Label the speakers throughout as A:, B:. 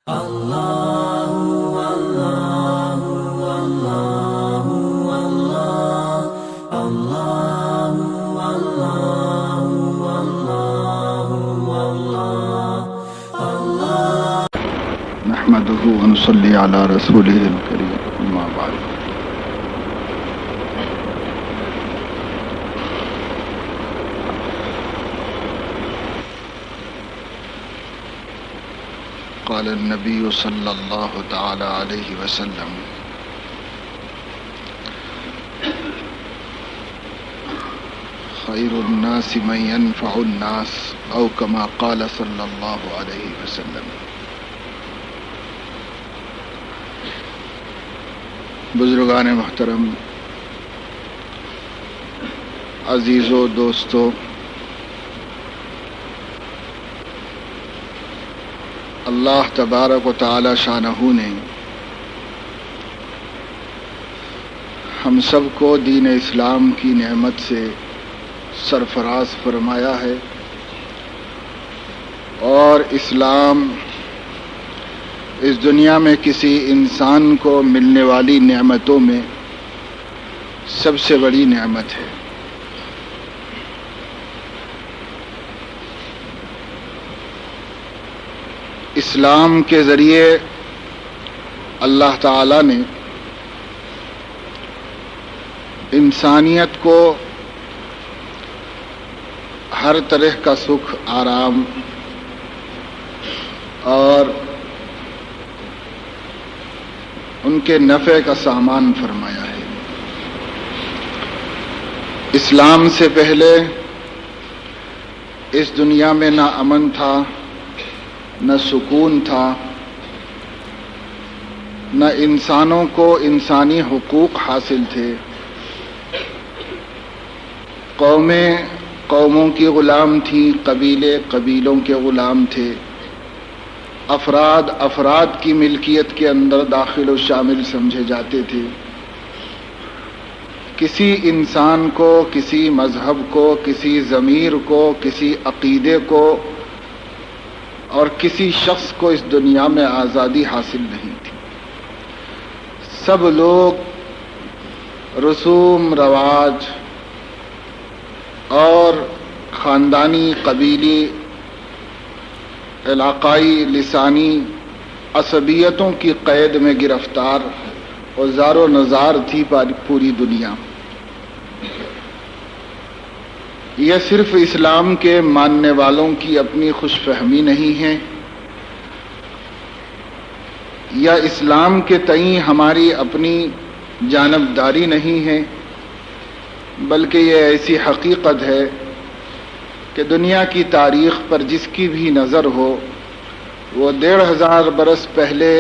A: نحمده ونصلي على رسوله الكريم أما بعد قال النبي صلى الله تعالى عليه وسلم خير الناس من ينفع الناس أو كما قال صلى الله عليه وسلم۔ بزرگان محترم، عزیزو، دوستو، اللہ تبارک و تعالی شانہ نے ہم سب کو دین اسلام کی نعمت سے سرفراز فرمایا ہے، اور اسلام اس دنیا میں کسی انسان کو ملنے والی نعمتوں میں سب سے بڑی نعمت ہے۔ اسلام کے ذریعے اللہ تعالی نے انسانیت کو ہر طرح کا سکھ، آرام اور ان کے نفع کا سامان فرمایا ہے۔ اسلام سے پہلے اس دنیا میں نہ امن تھا، نہ سکون تھا، نہ انسانوں کو انسانی حقوق حاصل تھے۔ قومیں قوموں کی غلام تھیں، قبیلے قبیلوں کے غلام تھے، افراد افراد کی ملکیت کے اندر داخل و شامل سمجھے جاتے تھے۔ کسی انسان کو، کسی مذہب کو، کسی ضمیر کو، کسی عقیدے کو اور کسی شخص کو اس دنیا میں آزادی حاصل نہیں تھی۔ سب لوگ رسوم، رواج اور خاندانی، قبیلی، علاقائی، لسانی عصبیتوں کی قید میں گرفتار اور زار و نزار تھی پوری دنیا۔ یہ صرف اسلام کے ماننے والوں کی اپنی خوش فہمی نہیں ہے، یا اسلام کے تئیں ہماری اپنی جانبداری نہیں ہے، بلکہ یہ ایسی حقیقت ہے کہ دنیا کی تاریخ پر جس کی بھی نظر ہو، وہ 1500 برس پہلے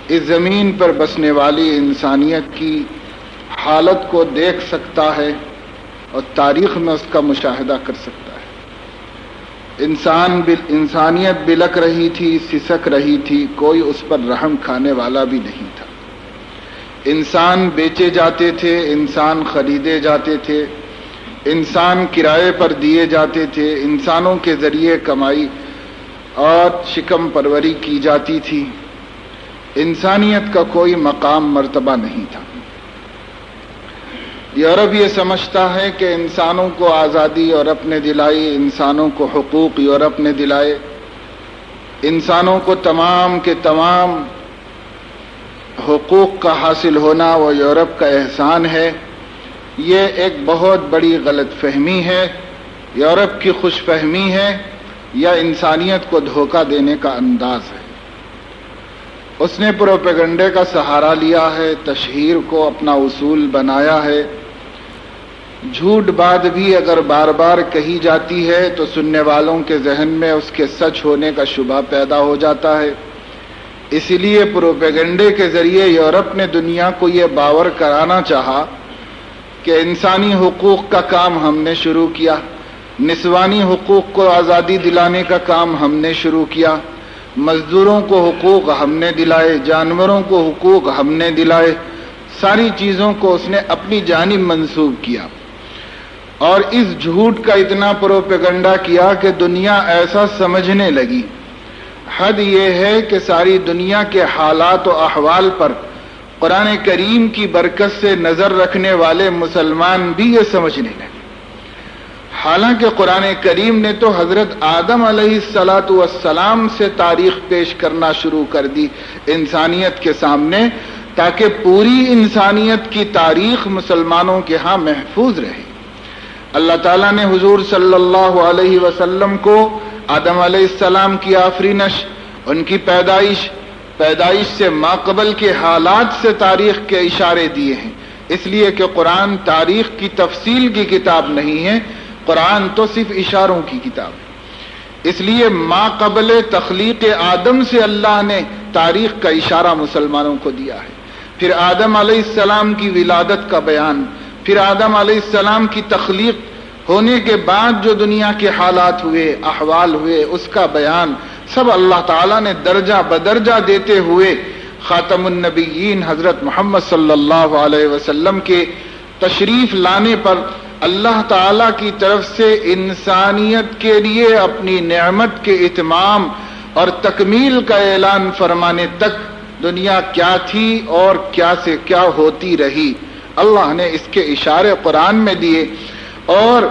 A: اس زمین پر بسنے والی انسانیت کی حالت کو دیکھ سکتا ہے اور تاریخ میں اس کا مشاہدہ کر سکتا ہے۔ انسانیت بلک رہی تھی، سسک رہی تھی، کوئی اس پر رحم کھانے والا بھی نہیں تھا۔ انسان بیچے جاتے تھے، انسان خریدے جاتے تھے، انسان کرائے پر دیے جاتے تھے، انسانوں کے ذریعے کمائی اور شکم پروری کی جاتی تھی۔ انسانیت کا کوئی مقام مرتبہ نہیں تھا۔ یورپ یہ سمجھتا ہے کہ انسانوں کو آزادی یورپ نے دلائی، انسانوں کو حقوق یورپ نے دلائے، انسانوں کو تمام کے تمام حقوق کا حاصل ہونا وہ یورپ کا احسان ہے۔ یہ ایک بہت بڑی غلط فہمی ہے، یورپ کی خوش فہمی ہے، یا انسانیت کو دھوکہ دینے کا انداز ہے۔ اس نے پروپیگنڈے کا سہارا لیا ہے، تشہیر کو اپنا اصول بنایا ہے۔ جھوٹ بات بھی اگر بار بار کہی جاتی ہے تو سننے والوں کے ذہن میں اس کے سچ ہونے کا شبہ پیدا ہو جاتا ہے۔ اسی لیے پروپیگنڈے کے ذریعے یورپ نے دنیا کو یہ باور کرانا چاہا کہ انسانی حقوق کا کام ہم نے شروع کیا، نسوانی حقوق کو آزادی دلانے کا کام ہم نے شروع کیا، مزدوروں کو حقوق ہم نے دلائے، جانوروں کو حقوق ہم نے دلائے، ساری چیزوں کو اس نے اپنی جانب منسوب کیا، اور اس جھوٹ کا اتنا پروپیگنڈا کیا کہ دنیا ایسا سمجھنے لگی حد یہ ہے کہ ساری دنیا کے حالات و احوال پر قرآن کریم کی برکت سے نظر رکھنے والے مسلمان بھی یہ سمجھنے لگے۔ حالانکہ قرآن کریم نے تو حضرت آدم علیہ السلام سے تاریخ پیش کرنا شروع کر دی انسانیت کے سامنے، تاکہ پوری انسانیت کی تاریخ مسلمانوں کے ہاں محفوظ رہے۔ اللہ تعالیٰ نے حضور صلی اللہ علیہ وسلم کو آدم علیہ السلام کی آفرینش، ان کی پیدائش سے ماقبل کے حالات سے تاریخ کے اشارے دیے ہیں، اس لیے کہ قرآن تاریخ کی تفصیل کی کتاب نہیں ہے، قرآن تو صرف اشاروں کی کتاب ہے۔ اس لیے ماقبل تخلیق آدم سے اللہ نے تاریخ کا اشارہ مسلمانوں کو دیا ہے۔ پھر آدم علیہ السلام کی ولادت کا بیان، پھر آدم علیہ السلام کی تخلیق ہونے کے بعد جو دنیا کے حالات ہوئے، احوال ہوئے، اس کا بیان سب اللہ تعالیٰ نے درجہ بدرجہ دیتے ہوئے خاتم النبیین حضرت محمد صلی اللہ علیہ وسلم کے تشریف لانے پر اللہ تعالیٰ کی طرف سے انسانیت کے لیے اپنی نعمت کے اتمام اور تکمیل کا اعلان فرمانے تک دنیا کیا تھی اور کیا سے کیا ہوتی رہی، اللہ نے اس کے اشارے قرآن میں دیے۔ اور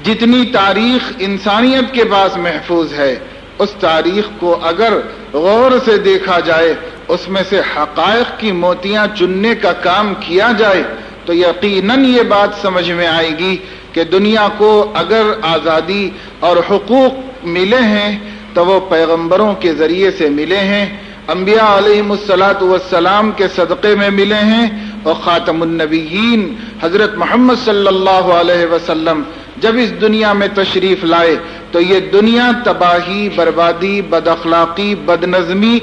A: جتنی تاریخ انسانیت کے پاس محفوظ ہے، اس تاریخ کو اگر غور سے دیکھا جائے، اس میں سے حقائق کی موتیاں چننے کا کام کیا جائے، تو یقیناً یہ بات سمجھ میں آئے گی کہ دنیا کو اگر آزادی اور حقوق ملے ہیں تو وہ پیغمبروں کے ذریعے سے ملے ہیں، انبیاء علیہم السلام کے صدقے میں ملے ہیں، اور خاتم النبیین حضرت محمد صلی اللہ علیہ وسلم جب اس دنیا میں تشریف لائے تو یہ دنیا تباہی، بربادی، بد اخلاقی، بد نظمی،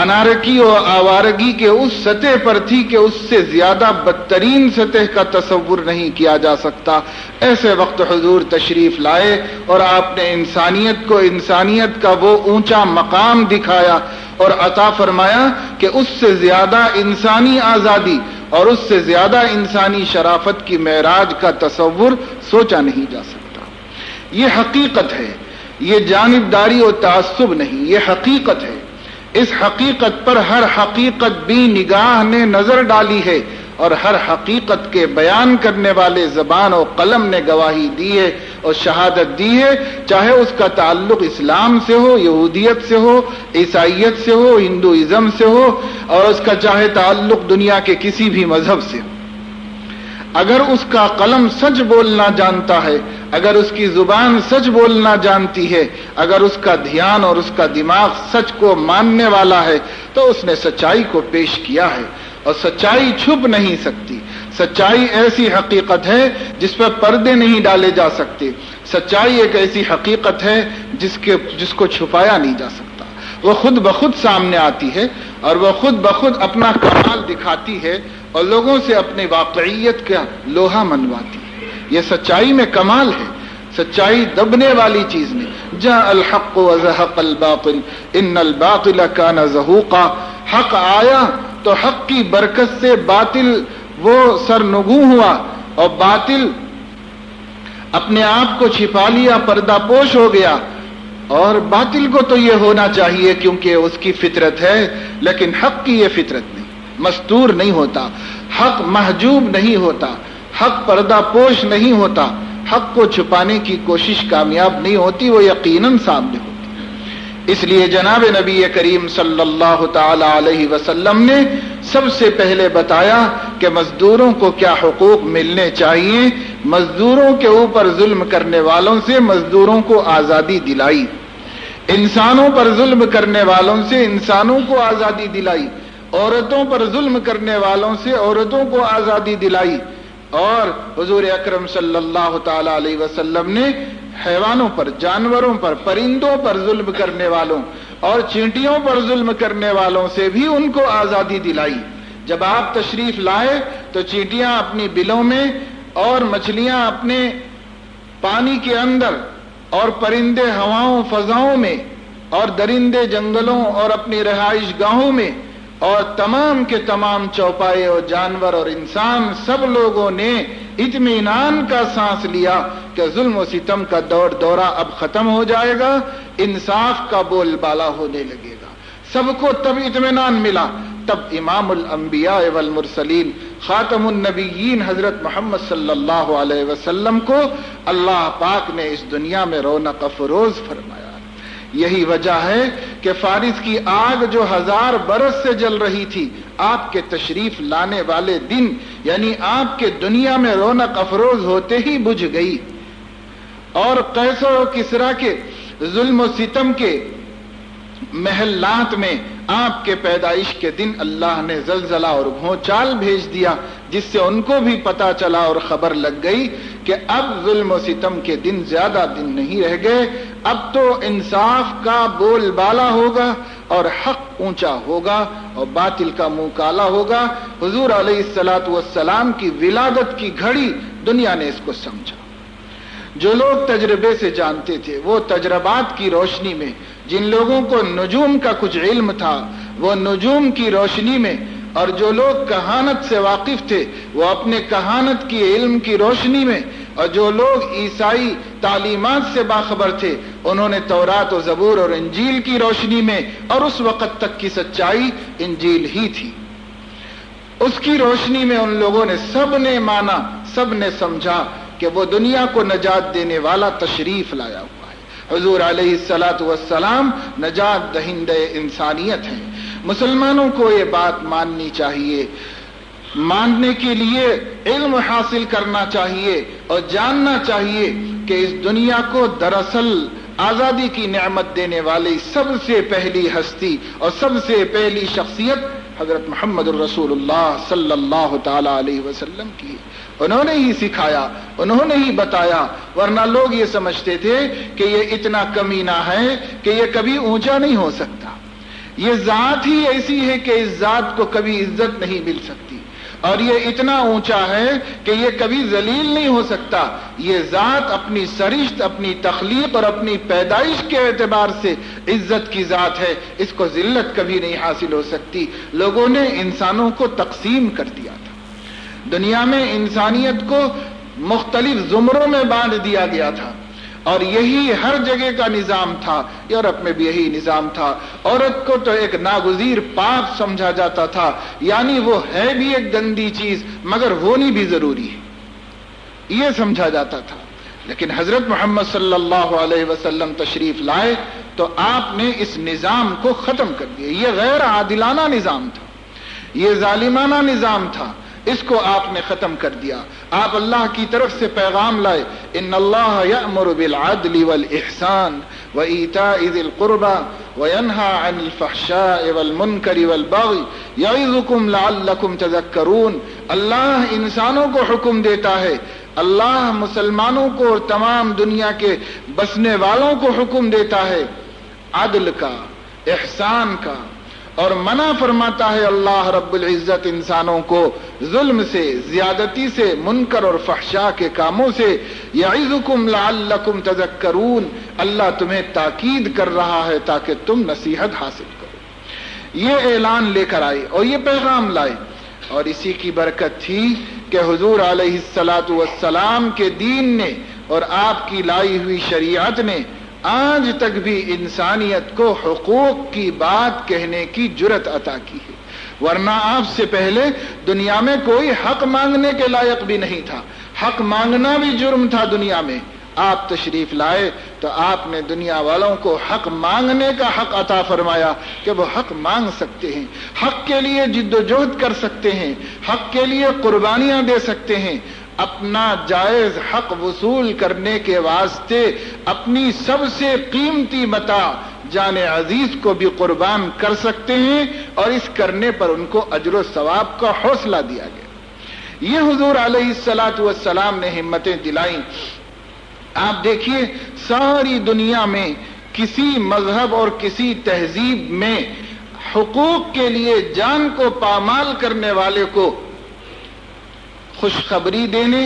A: انارکی اور آوارگی کے اس سطح پر تھی کہ اس سے زیادہ بدترین سطح کا تصور نہیں کیا جا سکتا۔ ایسے وقت حضور تشریف لائے اور آپ نے انسانیت کا وہ اونچا مقام دکھایا اور عطا فرمایا کہ اس سے زیادہ انسانی آزادی اور اس سے زیادہ انسانی شرافت کی معراج کا تصور سوچا نہیں جا سکتا۔ یہ حقیقت ہے، یہ جانبداری اور تعصب نہیں، یہ حقیقت ہے۔ اس حقیقت پر ہر حقیقت بھی نگاہ نے نظر ڈالی ہے، اور ہر حقیقت کے بیان کرنے والے زبان و قلم نے گواہی دی ہے اور شہادت دی ہے، چاہے اس کا تعلق اسلام سے ہو، یہودیت سے ہو، عیسائیت سے ہو، ہندوازم سے ہو، اور اس کا چاہے تعلق دنیا کے کسی بھی مذہب سے ہو۔ اگر اس کا قلم سچ بولنا جانتا ہے، اگر اس کی زبان سچ بولنا جانتی ہے، اگر اس کا دھیان اور اس کا دماغ سچ کو ماننے والا ہے، تو اس نے سچائی کو پیش کیا ہے، اور سچائی چھپ نہیں سکتی۔ سچائی ایسی حقیقت ہے جس پر پردے نہیں ڈالے جا سکتے۔ سچائی ایک ایسی حقیقت ہے جس کو چھپایا نہیں جا سکتا۔ وہ خود بخود سامنے آتی ہے اور وہ خود بخود اپنا کمال دکھاتی ہے اور لوگوں سے اپنی واقعیت کا لوہا منواتی ہے۔ یہ سچائی میں کمال ہے۔ سچائی دبنے والی چیز نہیں۔ جاء الحق وزهق الباطل ان الباطل كان زهوقا۔ حق آیا تو حق کی برکت سے باطل وہ سرنگوں ہوا، اور باطل اپنے آپ کو چھپا لیا، پردہ پوش ہو گیا۔ اور باطل کو تو یہ ہونا چاہیے کیونکہ اس کی فطرت ہے، لیکن حق کی یہ فطرت نہیں، مستور نہیں ہوتا، حق محجوب نہیں ہوتا، حق پردہ پوش نہیں ہوتا، حق کو چھپانے کی کوشش کامیاب نہیں ہوتی، وہ یقیناً سامنے ہوتی۔ اس لیے جناب نبی کریم صلی اللہ تعالی علیہ وسلم نے سب سے پہلے بتایا کہ مزدوروں کو کیا حقوق ملنے چاہیے، مزدوروں کے اوپر ظلم کرنے والوں سے مزدوروں کو آزادی دلائی، انسانوں پر ظلم کرنے والوں سے انسانوں کو آزادی دلائی، عورتوں پر ظلم کرنے والوں سے عورتوں کو آزادی دلائی، اور حضور اکرم صلی اللہ تعالی علیہ وسلم نے حیوانوں پر، جانوروں پر، پرندوں پر ظلم کرنے والوں اور چینٹیوں پر ظلم کرنے والوں سے بھی ان کو آزادی دلائی۔ جب آپ تشریف لائے تو چینٹیاں اپنی بلوں میں اور مچھلیاں اپنے پانی کے اندر اور پرندے ہواؤں فضاؤں میں اور درندے جنگلوں اور اپنی رہائش گاہوں میں اور تمام کے تمام چوپائے اور جانور اور انسان سب لوگوں نے اطمینان کا سانس لیا کہ ظلم و ستم کا دورہ اب ختم ہو جائے گا، انصاف کا بول بالا ہونے لگے گا، سب کو تب اطمینان ملا۔ تب امام الانبیاء والمرسلین خاتم النبیین حضرت محمد صلی اللہ علیہ وسلم کو اللہ پاک نے اس دنیا میں رونق افروز فرمایا۔ یہی وجہ ہے کہ فارس کی آگ جو 1000 برس سے جل رہی تھی، آپ کے تشریف لانے والے دن یعنی آپ کے دنیا میں رونق افروز ہوتے ہی بجھ گئی، اور قیصر و کسریٰ کے ظلم و ستم کے محلات میں آپ کے پیدائش کے دن اللہ نے زلزلہ اور بھونچال بھیج دیا، جس سے ان کو بھی پتا چلا اور خبر لگ گئی کہ اب ظلم و ستم کے دن زیادہ دن نہیں رہ گئے، اب تو انصاف کا بول بالا ہوگا اور حق اونچا ہوگا اور باطل کا منہ کالا ہوگا۔ حضور علیہ الصلوۃ والسلام کی ولادت کی گھڑی دنیا نے اس کو سمجھا۔ جو لوگ تجربے سے جانتے تھے، وہ تجربات کی روشنی میں، جن لوگوں کو نجوم کا کچھ علم تھا وہ نجوم کی روشنی میں، اور جو لوگ کہانت سے واقف تھے وہ اپنے کہانت کی علم کی روشنی میں، اور جو لوگ عیسائی تعلیمات سے باخبر تھے انہوں نے تورات و زبور اور انجیل کی روشنی میں، اور اس وقت تک کی سچائی انجیل ہی تھی، اس کی روشنی میں ان لوگوں نے سب نے مانا، سب نے سمجھا کہ وہ دنیا کو نجات دینے والا تشریف لایا ہوا ہے۔ حضور علیہ الصلوۃ والسلام نجات دہندہ انسانیت ہیں۔ مسلمانوں کو یہ بات ماننی چاہیے، ماننے کے لیے علم حاصل کرنا چاہیے اور جاننا چاہیے کہ اس دنیا کو دراصل آزادی کی نعمت دینے والی سب سے پہلی ہستی اور سب سے پہلی شخصیت حضرت محمد الرسول اللہ صلی اللہ تعالی علیہ وسلم کی، انہوں نے ہی سکھایا، انہوں نے ہی بتایا، ورنہ لوگ یہ سمجھتے تھے کہ یہ اتنا کمینہ ہے کہ یہ کبھی اونچا نہیں ہو سکتا، یہ ذات ہی ایسی ہے کہ اس ذات کو کبھی عزت نہیں مل سکتی، اور یہ اتنا اونچا ہے کہ یہ کبھی ذلیل نہیں ہو سکتا۔ یہ ذات اپنی سرشت، اپنی تخلیق اور اپنی پیدائش کے اعتبار سے عزت کی ذات ہے، اس کو ذلت کبھی نہیں حاصل ہو سکتی۔ لوگوں نے انسانوں کو تقسیم کر دیا تھا، دنیا میں انسانیت کو مختلف زمروں میں باندھ دیا گیا تھا، اور یہی ہر جگہ کا نظام تھا۔ یورپ میں بھی یہی نظام تھا، عورت کو تو ایک ناگزیر پاک سمجھا جاتا تھا، یعنی وہ ہے بھی ایک گندی چیز مگر ہونی بھی ضروری ہے، یہ سمجھا جاتا تھا۔ لیکن حضرت محمد صلی اللہ علیہ وسلم تشریف لائے تو آپ نے اس نظام کو ختم کر دیا۔ یہ غیر عادلانہ نظام تھا، یہ ظالمانہ نظام تھا، اس کو آپ نے ختم کر دیا۔ آپ اللہ کی طرف سے پیغام لائے، ان اللہ یأمر بالعدل والاحسان وایتاء ذی القربى وینہی عن الفحشاء والمنکر والبغی یعظکم لعلکم تذکرون۔ اللہ انسانوں کو حکم دیتا ہے، اللہ مسلمانوں کو اور تمام دنیا کے بسنے والوں کو حکم دیتا ہے عدل کا، احسان کا، اور منع فرماتا ہے اللہ رب العزت انسانوں کو ظلم سے، زیادتی سے، منکر اور فحشاء کے کاموں سے۔ یعظکم لعلکم تذکرون، اللہ تمہیں تاکید کر رہا ہے تاکہ تم نصیحت حاصل کرو۔ یہ اعلان لے کر آئے اور یہ پیغام لائے، اور اسی کی برکت تھی کہ حضور علیہ الصلوۃ والسلام کے دین نے اور آپ کی لائی ہوئی شریعت نے آج تک بھی انسانیت کو حقوق کی بات کہنے کی جرأت عطا کی ہے، ورنہ آپ سے پہلے دنیا میں کوئی حق مانگنے کے لائق بھی نہیں تھا، حق مانگنا بھی جرم تھا دنیا میں۔ آپ تشریف لائے تو آپ نے دنیا والوں کو حق مانگنے کا حق عطا فرمایا کہ وہ حق مانگ سکتے ہیں، حق کے لیے جد و جہد کر سکتے ہیں، حق کے لیے قربانیاں دے سکتے ہیں، اپنا جائز حق وصول کرنے کے واسطے اپنی سب سے قیمتی متاع جان عزیز کو بھی قربان کر سکتے ہیں، اور اس کرنے پر ان کو اجر و ثواب کا حوصلہ دیا گیا۔ یہ حضور علیہ الصلوۃ والسلام نے ہمتیں دلائیں۔ آپ دیکھیے ساری دنیا میں کسی مذہب اور کسی تہذیب میں حقوق کے لیے جان کو پامال کرنے والے کو خوشخبری دینے،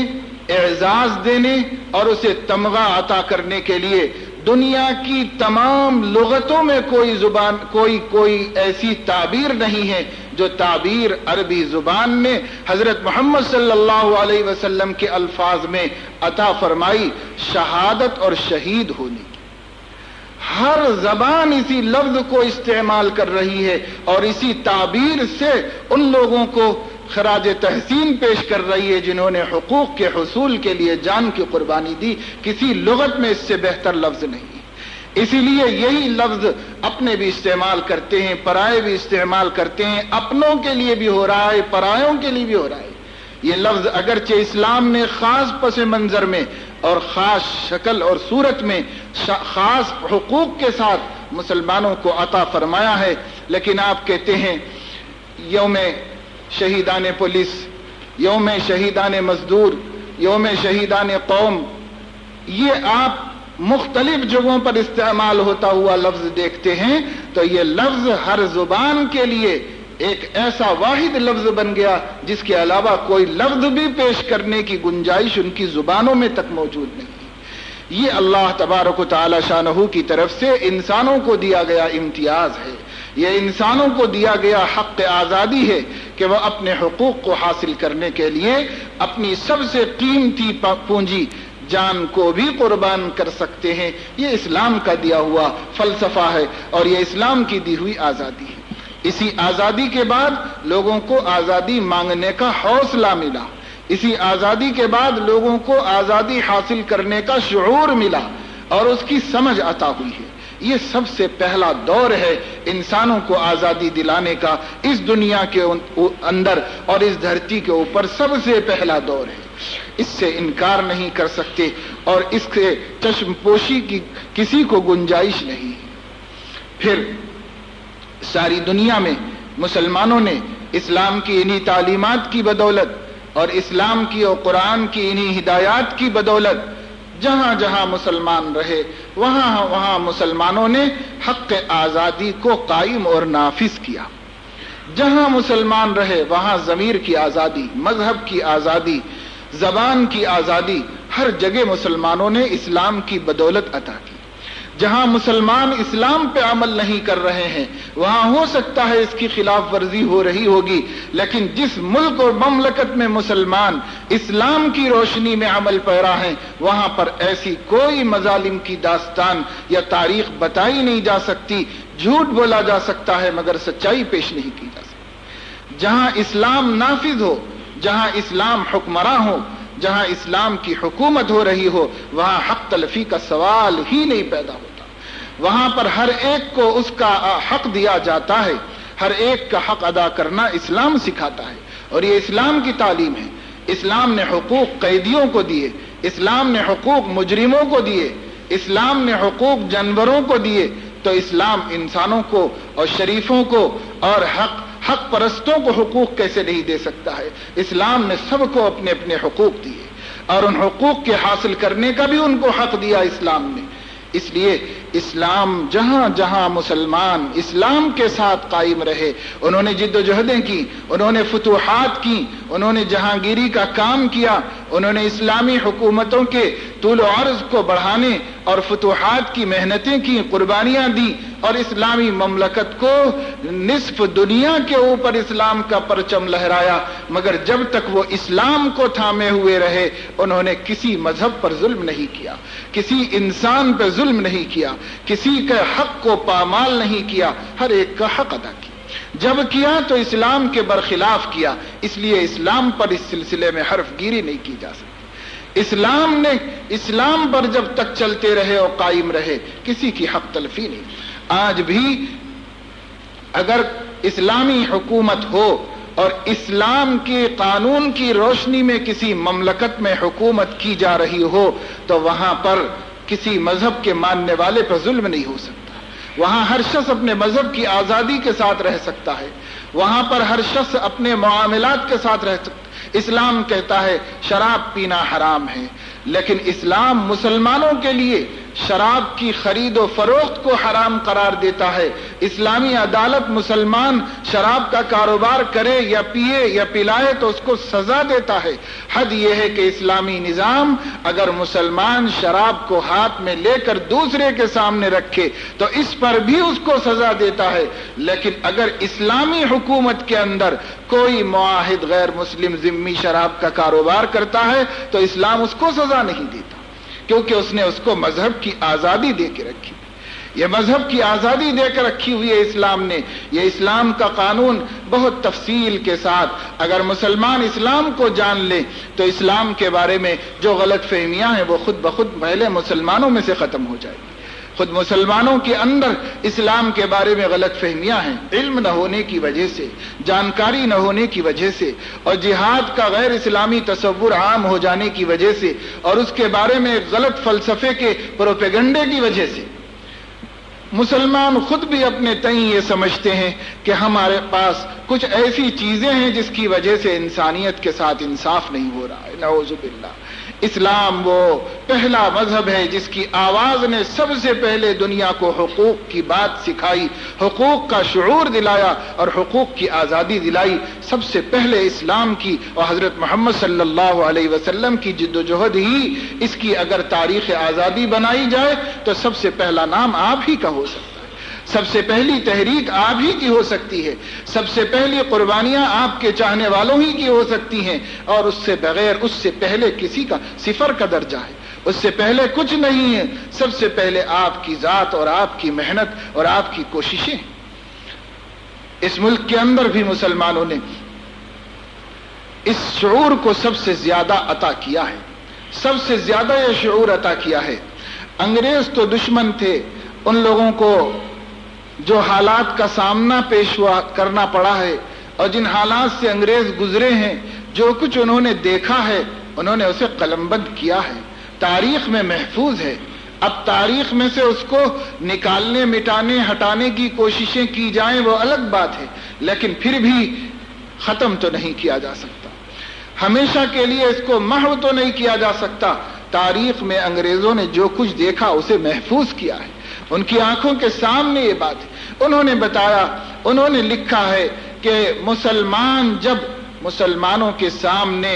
A: اعزاز دینے اور اسے تمغہ عطا کرنے کے لیے دنیا کی تمام لغتوں میں کوئی ایسی تعبیر نہیں ہے جو تعبیر عربی زبان نے حضرت محمد صلی اللہ علیہ وسلم کے الفاظ میں عطا فرمائی، شہادت اور شہید ہونے کی۔ ہر زبان اسی لفظ کو استعمال کر رہی ہے اور اسی تعبیر سے ان لوگوں کو خراج تحسین پیش کر رہی ہے جنہوں نے حقوق کے حصول کے لیے جان کی قربانی دی. کسی لغت میں اس سے بہتر لفظ نہیں. اسی لیے یہی لفظ اپنے بھی استعمال کرتے ہیں, پرائے بھی استعمال کرتے ہیں. اپنوں کے لیے بھی ہو رہا ہے, پرایوں کے لیے بھی ہو رہا ہے. یہ لفظ اگرچہ اسلام نے خاص پس منظر میں اور خاص شکل اور صورت میں خاص حقوق کے ساتھ مسلمانوں کو عطا فرمایا ہے, لیکن آپ کہتے ہیں یوم شہیدان پولیس, یوم شہیدان مزدور, یوم شہیدان قوم, یہ آپ مختلف جگہوں پر استعمال ہوتا ہوا لفظ دیکھتے ہیں تو یہ لفظ ہر زبان کے لیے ایک ایسا واحد لفظ بن گیا جس کے علاوہ کوئی لفظ بھی پیش کرنے کی گنجائش ان کی زبانوں میں تک موجود نہیں. یہ اللہ تبارک و تعالی شانہ کی طرف سے انسانوں کو دیا گیا امتیاز ہے, یہ انسانوں کو دیا گیا حق آزادی ہے کہ وہ اپنے حقوق کو حاصل کرنے کے لیے اپنی سب سے قیمتی پونجی جان کو بھی قربان کر سکتے ہیں. یہ اسلام کا دیا ہوا فلسفہ ہے اور یہ اسلام کی دی ہوئی آزادی ہے. اسی آزادی کے بعد لوگوں کو آزادی مانگنے کا حوصلہ ملا, اسی آزادی کے بعد لوگوں کو آزادی حاصل کرنے کا شعور ملا اور اس کی سمجھ عطا ہوئی ہے. یہ سب سے پہلا دور ہے انسانوں کو آزادی دلانے کا, اس دنیا کے اندر اور اس دھرتی کے اوپر سب سے پہلا دور ہے. اس سے انکار نہیں کر سکتے اور اس کے چشم پوشی کی کسی کو گنجائش نہیں. پھر ساری دنیا میں مسلمانوں نے اسلام کی انہی تعلیمات کی بدولت اور اسلام کی اور قرآن کی انہی ہدایات کی بدولت جہاں جہاں مسلمان رہے وہاں وہاں مسلمانوں نے حق آزادی کو قائم اور نافذ کیا. جہاں مسلمان رہے وہاں ضمیر کی آزادی, مذہب کی آزادی, زبان کی آزادی, ہر جگہ مسلمانوں نے اسلام کی بدولت عطا کی. جہاں مسلمان اسلام پہ عمل نہیں کر رہے ہیں وہاں ہو سکتا ہے اس کی خلاف ورزی ہو رہی ہوگی, لیکن جس ملک اور مملکت میں مسلمان اسلام کی روشنی میں عمل پیرا ہیں وہاں پر ایسی کوئی مظالم کی داستان یا تاریخ بتائی نہیں جا سکتی. جھوٹ بولا جا سکتا ہے مگر سچائی پیش نہیں کی جا سکتی. جہاں اسلام نافذ ہو, جہاں اسلام حکمراں ہو, جہاں اسلام کی حکومت ہو رہی ہو وہاں حق تلفی کا سوال ہی نہیں پیدا ہوتا. وہاں پر ہر ایک کو اس کا حق دیا جاتا ہے, ہر ایک کا حق ادا کرنا اسلام سکھاتا ہے اور یہ اسلام کی تعلیم ہے. اسلام نے حقوق قیدیوں کو دیے, اسلام نے حقوق مجرموں کو دیے, اسلام نے حقوق جانوروں کو دیے, تو اسلام انسانوں کو اور شریفوں کو اور حق پرستوں کو حقوق کیسے نہیں دے سکتا ہے. اسلام نے سب کو اپنے اپنے حقوق دیے اور ان حقوق کے حاصل کرنے کا بھی ان کو حق دیا اسلام نے. اس لیے اسلام جہاں جہاں مسلمان اسلام کے ساتھ قائم رہے انہوں نے جد و جہدیں کی, انہوں نے فتوحات کی, انہوں نے جہانگیری کا کام کیا, انہوں نے اسلامی حکومتوں کے طول و عرض کو بڑھانے اور فتوحات کی محنتیں کی, قربانیاں دی اور اسلامی مملکت کو نصف دنیا کے اوپر اسلام کا پرچم لہرایا. مگر جب تک وہ اسلام کو تھامے ہوئے رہے انہوں نے کسی مذہب پر ظلم نہیں کیا, کسی انسان پہ ظلم نہیں کیا, کسی کے حق کو پامال نہیں کیا, ہر ایک کا حق ادا کیا. جب کیا تو اسلام کے برخلاف کیا, اس لیے اسلام پر اس سلسلے میں حرف گیری نہیں کی جا سکتی. اسلام پر جب تک چلتے رہے اور قائم رہے کسی کی حق تلفی نہیں. آج بھی اگر اسلامی حکومت ہو اور اسلام کے قانون کی روشنی میں کسی مملکت میں حکومت کی جا رہی ہو تو وہاں پر کسی مذہب کے ماننے والے پر ظلم نہیں ہو سکتا. وہاں ہر شخص اپنے مذہب کی آزادی کے ساتھ رہ سکتا ہے, وہاں پر ہر شخص اپنے معاملات کے ساتھ رہ سکتا ہے. اسلام کہتا ہے شراب پینا حرام ہے, لیکن اسلام مسلمانوں کے لیے شراب کی خرید و فروخت کو حرام قرار دیتا ہے. اسلامی عدالت مسلمان شراب کا کاروبار کرے یا پیے یا پلائے تو اس کو سزا دیتا ہے. حد یہ ہے کہ اسلامی نظام اگر مسلمان شراب کو ہاتھ میں لے کر دوسرے کے سامنے رکھے تو اس پر بھی اس کو سزا دیتا ہے, لیکن اگر اسلامی حکومت کے اندر کوئی معاہد غیر مسلم ذمہ شراب کا کاروبار کرتا ہے تو اسلام اس کو سزا نہیں دیتا, کیونکہ اس نے اس کو مذہب کی آزادی دے کے رکھی. یہ مذہب کی آزادی دے کر رکھی ہوئی ہے اسلام نے. یہ اسلام کا قانون بہت تفصیل کے ساتھ اگر مسلمان اسلام کو جان لے تو اسلام کے بارے میں جو غلط فہمیاں ہیں وہ خود بخود پہلے مسلمانوں میں سے ختم ہو جائے گی. خود مسلمانوں کے اندر اسلام کے بارے میں غلط فہمیاں ہیں، علم نہ ہونے کی وجہ سے، جانکاری نہ ہونے کی وجہ سے، اور جہاد کا غیر اسلامی تصور عام ہو جانے کی وجہ سے، اور اس کے بارے میں غلط فلسفے کے پروپیگنڈے کی وجہ سے. مسلمان خود بھی اپنے تئیں یہ سمجھتے ہیں کہ ہمارے پاس کچھ ایسی چیزیں ہیں جس کی وجہ سے انسانیت کے ساتھ انصاف نہیں ہو رہا ہے. نعوذ باللہ. اسلام وہ پہلا مذہب ہے جس کی آواز نے سب سے پہلے دنیا کو حقوق کی بات سکھائی، حقوق کا شعور دلایا اور حقوق کی آزادی دلائی. سب سے پہلے اسلام کی اور حضرت محمد صلی اللہ علیہ وسلم کی جد و جہد ہی اس کی اگر تاریخ آزادی بنائی جائے تو سب سے پہلا نام آپ ہی کا ہو سکتا ہے. سب سے پہلی تحریک آپ ہی کی ہو سکتی ہے. سب سے پہلی قربانیاں آپ کے چاہنے والوں ہی کی ہو سکتی ہیں، اور اس سے بغیر اس سے پہلے کسی کا صفر کا درجہ ہے، اس سے پہلے کچھ نہیں ہے. سب سے پہلے آپ کی ذات اور آپ کی محنت اور آپ کی کوششیں. اس ملک کے اندر بھی مسلمانوں نے اس شعور کو سب سے زیادہ عطا کیا ہے، سب سے زیادہ یہ شعور عطا کیا ہے. انگریز تو دشمن تھے، ان لوگوں کو جو حالات کا سامنا پیش کرنا پڑا ہے اور جن حالات سے انگریز گزرے ہیں، جو کچھ انہوں نے دیکھا ہے انہوں نے اسے قلم بند کیا ہے، تاریخ میں محفوظ ہے. اب تاریخ میں سے اس کو نکالنے، مٹانے، ہٹانے کی کوششیں کی جائیں وہ الگ بات ہے، لیکن پھر بھی ختم تو نہیں کیا جا سکتا، ہمیشہ کے لیے اس کو محو تو نہیں کیا جا سکتا. تاریخ میں انگریزوں نے جو کچھ دیکھا اسے محفوظ کیا ہے، ان کی آنکھوں کے سامنے یہ بات ہے. انہوں نے بتایا، انہوں نے لکھا ہے کہ مسلمان جب مسلمانوں کے سامنے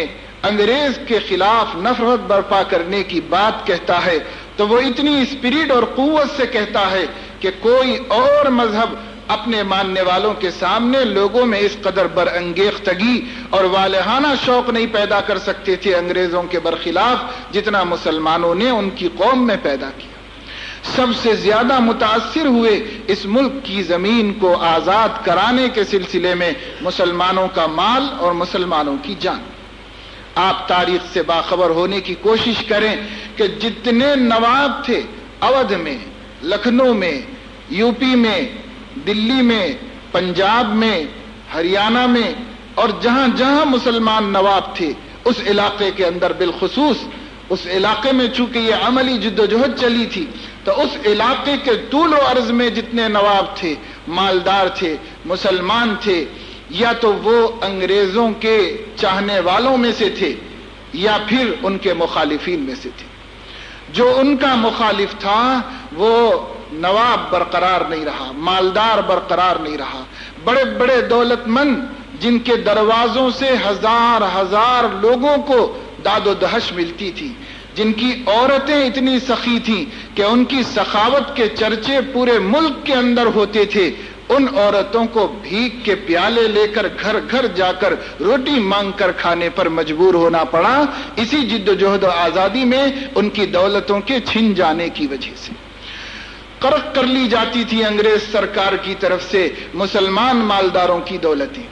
A: انگریز کے خلاف نفرت برپا کرنے کی بات کہتا ہے تو وہ اتنی اسپرٹ اور قوت سے کہتا ہے کہ کوئی اور مذہب اپنے ماننے والوں کے سامنے لوگوں میں اس قدر برانگیختگی اور والہانہ شوق نہیں پیدا کر سکتے تھے انگریزوں کے برخلاف جتنا مسلمانوں نے ان کی قوم میں پیدا کیا. سب سے زیادہ متاثر ہوئے اس ملک کی زمین کو آزاد کرانے کے سلسلے میں مسلمانوں کا مال اور مسلمانوں کی جان. آپ تاریخ سے باخبر ہونے کی کوشش کریں کہ جتنے نواب تھے اودھ میں، لکھنؤ میں، یو پی میں، دلی میں، پنجاب میں، ہریانہ میں، اور جہاں جہاں مسلمان نواب تھے اس علاقے کے اندر، بالخصوص اس علاقے میں چونکہ یہ عملی جد و جہد چلی تھی تو اس علاقے کے طول و عرض میں جتنے نواب تھے، مالدار تھے، مسلمان تھے، یا تو وہ انگریزوں کے چاہنے والوں میں سے تھے یا پھر ان کے مخالفین میں سے تھے. جو ان کا مخالف تھا وہ نواب برقرار نہیں رہا، مالدار برقرار نہیں رہا. بڑے بڑے دولت مند جن کے دروازوں سے ہزار ہزار لوگوں کو داد و دہش ملتی تھی، جن کی عورتیں اتنی سخی تھیں کہ ان کی سخاوت کے چرچے پورے ملک کے اندر ہوتے تھے، ان عورتوں کو بھیک کے پیالے لے کر گھر گھر جا کر روٹی مانگ کر کھانے پر مجبور ہونا پڑا اسی جد و جہد و آزادی میں ان کی دولتوں کے چھن جانے کی وجہ سے. قرق کر لی جاتی تھی انگریز سرکار کی طرف سے مسلمان مالداروں کی دولتیں،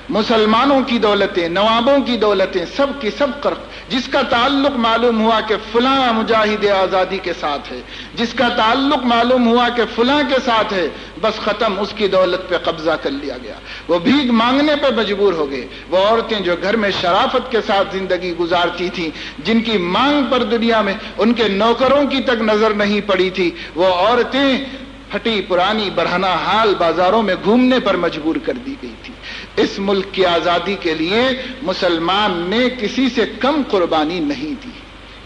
A: مسلمانوں کی دولتیں، نوابوں کی دولتیں، سب کی سب قرق. جس کا تعلق معلوم ہوا کہ فلاں مجاہد آزادی کے ساتھ ہے، جس کا تعلق معلوم ہوا کہ فلاں کے ساتھ ہے، بس ختم، اس کی دولت پہ قبضہ کر لیا گیا. وہ بھیک مانگنے پہ مجبور ہو گئے. وہ عورتیں جو گھر میں شرافت کے ساتھ زندگی گزارتی تھیں، جن کی مانگ پر دنیا میں ان کے نوکروں کی تک نظر نہیں پڑی تھی، وہ عورتیں پھٹی پرانی برہنہ حال بازاروں میں گھومنے پر مجبور کر دی گئی تھی. اس ملک کی آزادی کے لیے مسلمان نے کسی سے کم قربانی نہیں دی،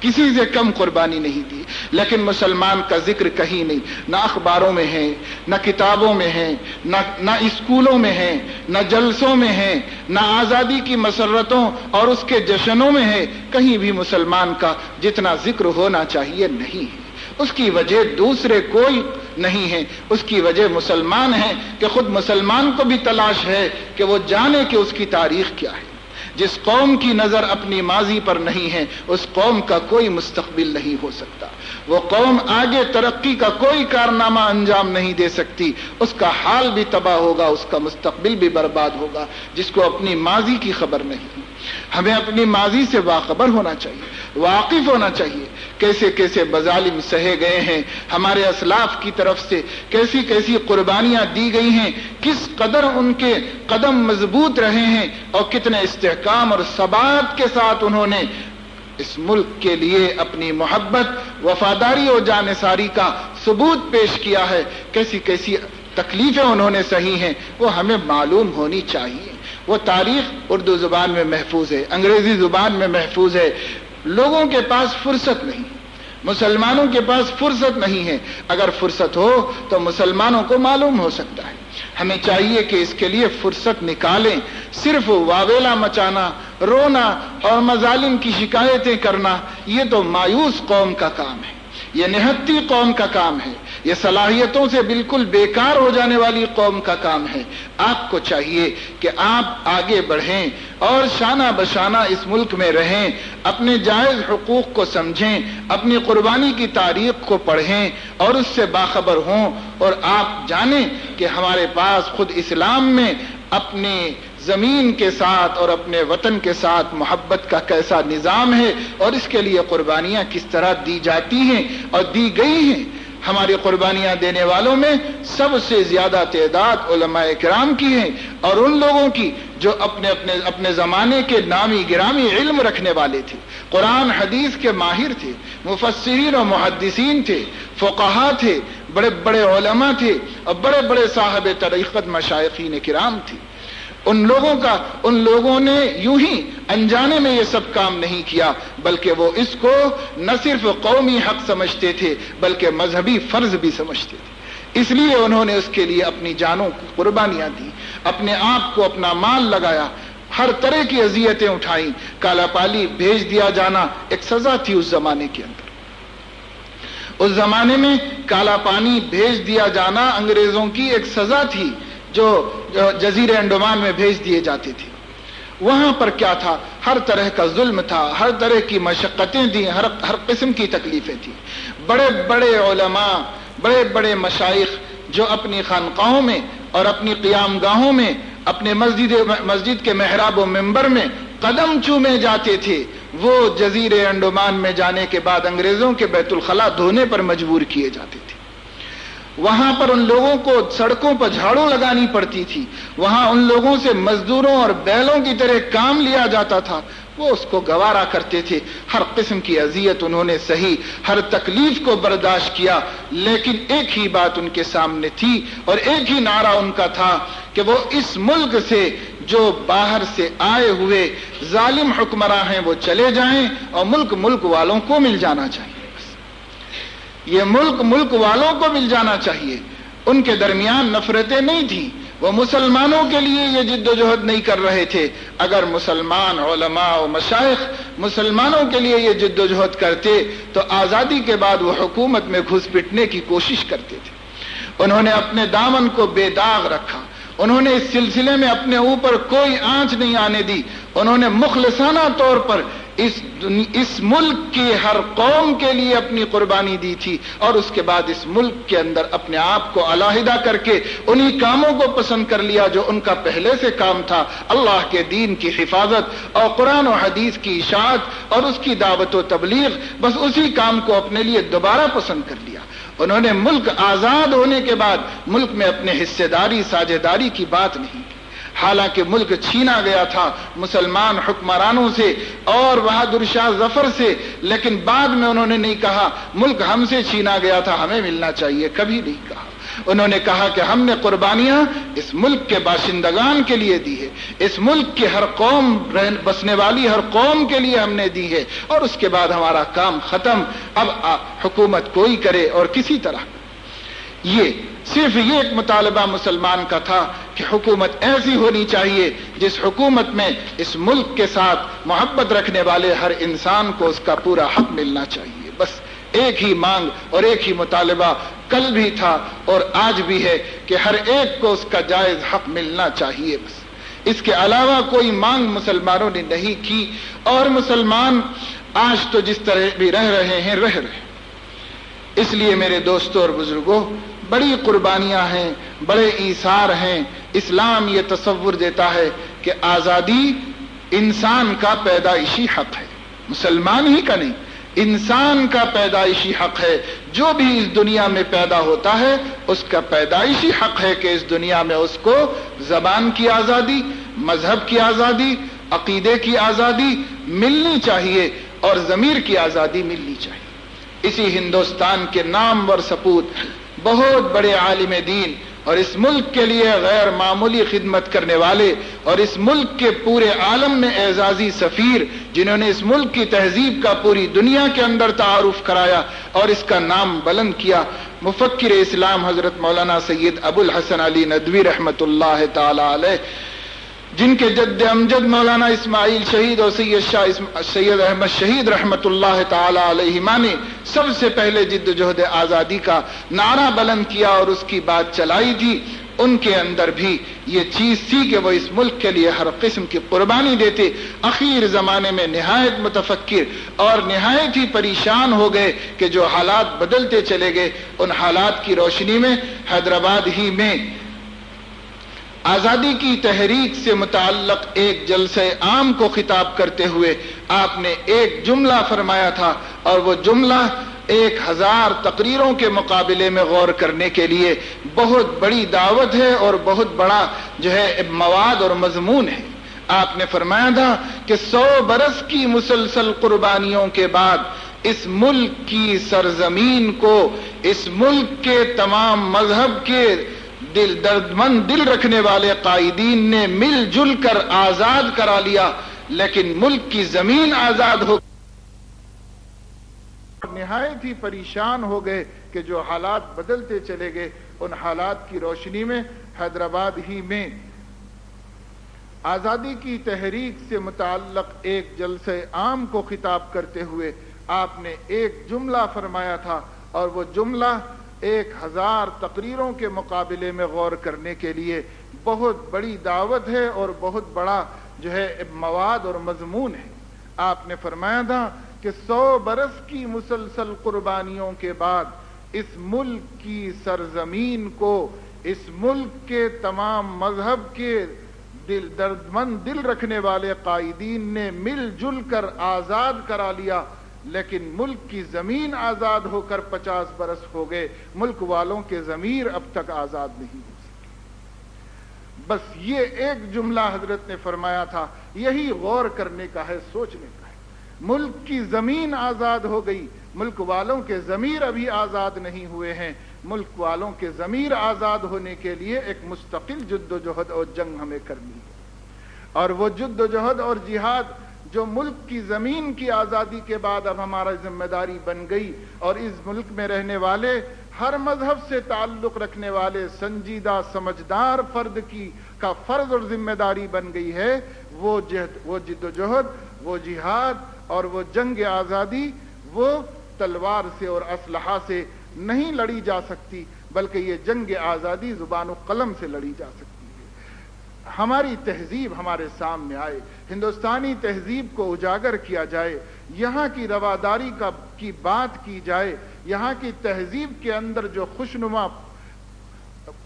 A: کسی سے کم قربانی نہیں دی. لیکن مسلمان کا ذکر کہیں نہیں، نہ اخباروں میں ہے، نہ کتابوں میں ہے، نہ اسکولوں میں ہے، نہ جلسوں میں ہے، نہ آزادی کی مسرتوں اور اس کے جشنوں میں ہے. کہیں بھی مسلمان کا جتنا ذکر ہونا چاہیے نہیں ہے. اس کی وجہ دوسرے کوئی نہیں ہے، اس کی وجہ مسلمان ہے کہ خود مسلمان کو بھی تلاش ہے کہ وہ جانے کہ اس کی تاریخ کیا ہے، جس قوم کی نظر اپنی ماضی پر نہیں ہے اس قوم کا کوئی مستقبل نہیں ہو سکتا، وہ قوم آگے ترقی کا کوئی کارنامہ انجام نہیں دے سکتی، اس کا حال بھی تباہ ہوگا، اس کا مستقبل بھی برباد ہوگا جس کو اپنی ماضی کی خبر نہیں۔ ہمیں اپنی ماضی سے باخبر ہونا چاہیے، واقف ہونا چاہیے، کیسے کیسے مظالم سہے گئے ہیں ہمارے اسلاف کی طرف سے، کیسی کیسی قربانیاں دی گئی ہیں، کس قدر ان کے قدم مضبوط رہے ہیں اور کتنے استحکام اور ثبات کے ساتھ انہوں نے اس ملک کے لیے اپنی محبت، وفاداری اور جانثاری کا ثبوت پیش کیا ہے، کیسی کیسی تکلیفیں انہوں نے سہی ہیں، وہ ہمیں معلوم ہونی چاہیے۔ وہ تاریخ اردو زبان میں محفوظ ہے، انگریزی زبان میں محفوظ ہے، لوگوں کے پاس فرصت نہیں، مسلمانوں کے پاس فرصت نہیں ہے، اگر فرصت ہو تو مسلمانوں کو معلوم ہو سکتا ہے۔ ہمیں چاہیے کہ اس کے لیے فرصت نکالیں، صرف واویلا مچانا، رونا اور مظالم کی شکایتیں کرنا یہ تو مایوس قوم کا کام ہے، یہ نہتی قوم کا کام ہے، یہ صلاحیتوں سے بالکل بیکار ہو جانے والی قوم کا کام ہے۔ آپ کو چاہیے کہ آپ آگے بڑھیں اور شانہ بشانہ اس ملک میں رہیں، اپنے جائز حقوق کو سمجھیں، اپنی قربانی کی تاریخ کو پڑھیں اور اس سے باخبر ہوں، اور آپ جانیں کہ ہمارے پاس خود اسلام میں اپنی زمین کے ساتھ اور اپنے وطن کے ساتھ محبت کا کیسا نظام ہے اور اس کے لیے قربانیاں کس طرح دی جاتی ہیں اور دی گئی ہیں۔ ہماری قربانیاں دینے والوں میں سب سے زیادہ تعداد علماء کرام کی ہے، اور ان لوگوں کی جو اپنے زمانے کے نامی گرامی علم رکھنے والے تھے، قرآن حدیث کے ماہر تھے، مفسرین و محدثین تھے، فقہا تھے، بڑے بڑے علماء تھے اور بڑے بڑے صاحب طریقت مشائخین کرام تھے۔ ان لوگوں نے یوں ہی انجانے میں یہ سب کام نہیں کیا، بلکہ وہ اس کو نہ صرف قومی حق سمجھتے تھے بلکہ مذہبی فرض بھی سمجھتے تھے، اس لیے انہوں نے اس کے لیے اپنی جانوں کی قربانیاں دی، اپنے آپ کو، اپنا مال لگایا، ہر طرح کی اذیتیں اٹھائیں۔ کالا پالی بھیج دیا جانا ایک سزا تھی اس زمانے کے اندر، اس زمانے میں کالا پانی بھیج دیا جانا انگریزوں کی ایک سزا تھی جو جزیرے انڈمان میں بھیج دیے جاتے تھے۔ وہاں پر کیا تھا؟ ہر طرح کا ظلم تھا، ہر طرح کی مشقتیں تھیں، ہر قسم کی تکلیفیں تھیں۔ بڑے بڑے علماء، بڑے بڑے مشائخ جو اپنی خانقاہوں میں اور اپنی قیام گاہوں میں، اپنے مسجد کے محراب و منبر میں قدم چومے جاتے تھے، وہ جزیرے انڈمان میں جانے کے بعد انگریزوں کے بیت الخلا دھونے پر مجبور کیے جاتے تھے۔ وہاں پر ان لوگوں کو سڑکوں پر جھاڑو لگانی پڑتی تھی، وہاں ان لوگوں سے مزدوروں اور بیلوں کی طرح کام لیا جاتا تھا، وہ اس کو گوارا کرتے تھے۔ ہر قسم کی اذیت انہوں نے سہی، ہر تکلیف کو برداشت کیا، لیکن ایک ہی بات ان کے سامنے تھی اور ایک ہی نعرہ ان کا تھا کہ وہ اس ملک سے جو باہر سے آئے ہوئے ظالم حکمراں ہیں وہ چلے جائیں اور ملک والوں کو مل جانا چاہیے۔ یہ ملک والوں کو مل جانا چاہیے۔ ان کے درمیان نفرتیں نہیں تھیں، وہ مسلمانوں کے لیے یہ جد و جہد نہیں کر رہے تھے۔ اگر مسلمان علماء و مشائخ مسلمانوں کے لیے یہ جد و جہد کرتے تو آزادی کے بعد وہ حکومت میں گھس پٹنے کی کوشش کرتے تھے۔ انہوں نے اپنے دامن کو بے داغ رکھا، انہوں نے اس سلسلے میں اپنے اوپر کوئی آنچ نہیں آنے دی، انہوں نے مخلصانہ طور پر اس ملک کی ہر قوم کے لیے اپنی قربانی دی تھی، اور اس کے بعد اس ملک کے اندر اپنے آپ کو علیحدہ کر کے انہی کاموں کو پسند کر لیا جو ان کا پہلے سے کام تھا، اللہ کے دین کی حفاظت اور قرآن و حدیث کی اشاعت اور اس کی دعوت و تبلیغ، بس اسی کام کو اپنے لیے دوبارہ پسند کر لیا۔ انہوں نے ملک آزاد ہونے کے بعد ملک میں اپنے حصے داری ساجھیداری کی بات نہیں کی، حالانکہ ملک چھینا گیا تھا مسلمان حکمرانوں سے اور بہادر شاہ ظفر سے، لیکن بعد میں انہوں نے نہیں کہا ملک ہم سے چھینا گیا تھا ہمیں ملنا چاہیے، کبھی نہیں کہا۔ انہوں نے کہا کہ ہم نے قربانیاں اس ملک کے باشندگان کے لیے دی ہے، اس ملک کی ہر قوم بسنے والی ہر قوم کے لیے ہم نے دی ہے، اور اس کے بعد ہمارا کام ختم، اب حکومت کوئی کرے اور کسی طرح۔ یہ صرف یہ ایک مطالبہ مسلمان کا تھا کہ حکومت ایسی ہونی چاہیے جس حکومت میں اس ملک کے ساتھ محبت رکھنے والے ہر انسان کو اس کا پورا حق ملنا چاہیے۔ بس ایک ہی مانگ اور ایک ہی مطالبہ کل بھی تھا اور آج بھی ہے کہ ہر ایک کو اس کا جائز حق ملنا چاہیے۔ بس اس کے علاوہ کوئی مانگ مسلمانوں نے نہیں کی، اور مسلمان آج تو جس طرح بھی رہ رہے ہیں رہ رہے ہیں۔ اس لیے میرے دوستوں اور بزرگوں، بڑی قربانیاں ہیں، بڑے ایثار ہیں۔ اسلام یہ تصور دیتا ہے کہ آزادی انسان کا پیدائشی حق ہے، مسلمان ہی کا نہیں، انسان کا پیدائشی حق ہے۔ جو بھی اس دنیا میں پیدا ہوتا ہے اس کا پیدائشی حق ہے کہ اس دنیا میں اس کو زبان کی آزادی، مذہب کی آزادی، عقیدے کی آزادی ملنی چاہیے اور ضمیر کی آزادی ملنی چاہیے۔ اسی ہندوستان کے نامور سپوت، بہت بڑے عالم دین اور اس ملک کے لیے غیر معمولی خدمت کرنے والے، اور اس ملک کے پورے عالم میں اعزازی سفیر، جنہوں نے اس ملک کی تہذیب کا پوری دنیا کے اندر تعارف کرایا اور اس کا نام بلند کیا، مفکر اسلام حضرت مولانا سید ابو الحسن علی ندوی رحمت اللہ تعالی علیہ، جن کے جد امجد مولانا اسماعیل شہید اور سید احمد شہید رحمت اللہ تعالی علیہما نے سب سے پہلے جد و جہد آزادی کا نعرہ بلند کیا اور اس کی بات چلائی تھی، ان کے اندر بھی یہ چیز تھی کہ وہ اس ملک کے لیے ہر قسم کی قربانی دیتے۔ اخیر زمانے میں نہایت متفکر اور نہایت ہی پریشان ہو گئے کہ جو حالات بدلتے چلے گئے، ان حالات کی روشنی میں حیدرآباد ہی میں آزادی کی تحریک سے متعلق ایک جلسہ عام کو خطاب کرتے ہوئے آپ نے ایک جملہ فرمایا تھا، اور وہ جملہ 1000 تقریروں کے مقابلے میں غور کرنے کے لیے بہت بڑی دعوت ہے اور بہت بڑا جو ہے مواد اور مضمون ہے۔ آپ نے فرمایا تھا کہ 100 برس کی مسلسل قربانیوں کے بعد اس ملک کی سرزمین کو، اس ملک کے تمام مذہب کے دردمند دل رکھنے والے قائدین نے مل جل کر آزاد کرا لیا، لیکن ملک کی زمین آزاد ہو نہایت ہی پریشان ہو گئے کہ جو حالات بدلتے چلے گئے، ان حالات کی روشنی میں حیدرآباد ہی میں آزادی کی تحریک سے متعلق ایک جلسہ عام کو خطاب کرتے ہوئے آپ نے ایک جملہ فرمایا تھا، اور وہ جملہ 1000 تقریروں کے مقابلے میں غور کرنے کے لیے بہت بڑی دعوت ہے اور بہت بڑا جو ہے مواد اور مضمون ہے۔ آپ نے فرمایا تھا کہ 100 برس کی مسلسل قربانیوں کے بعد اس ملک کی سرزمین کو، اس ملک کے تمام مذہب کے دردمند دل رکھنے والے قائدین نے مل جل کر آزاد کرا لیا، لیکن ملک کی زمین آزاد ہو کر 50 برس ہو گئے، ملک والوں کے ضمیر اب تک آزاد نہیں ہو سکے۔ بس یہ ایک جملہ حضرت نے فرمایا تھا، یہی غور کرنے کا ہے، سوچنے کا ہے۔ ملک کی زمین آزاد ہو گئی، ملک والوں کے ضمیر ابھی آزاد نہیں ہوئے ہیں۔ ملک والوں کے ضمیر آزاد ہونے کے لیے ایک مستقل جد و جہد اور جنگ ہمیں کرنی ہے، اور وہ جد و جہد اور جہاد جو ملک کی زمین کی آزادی کے بعد اب ہمارا ذمہ داری بن گئی، اور اس ملک میں رہنے والے ہر مذہب سے تعلق رکھنے والے سنجیدہ سمجھدار فرد کا فرض اور ذمہ داری بن گئی ہے، وہ جد و جہد، وہ جہاد اور وہ جنگ آزادی وہ تلوار سے اور اسلحہ سے نہیں لڑی جا سکتی، بلکہ یہ جنگ آزادی زبان و قلم سے لڑی جا سکتی ہے۔ ہماری تہذیب ہمارے سامنے آئے، ہندوستانی تہذیب کو اجاگر کیا جائے، یہاں کی رواداری کی بات کی جائے، یہاں کی تہذیب کے اندر جو خوشنما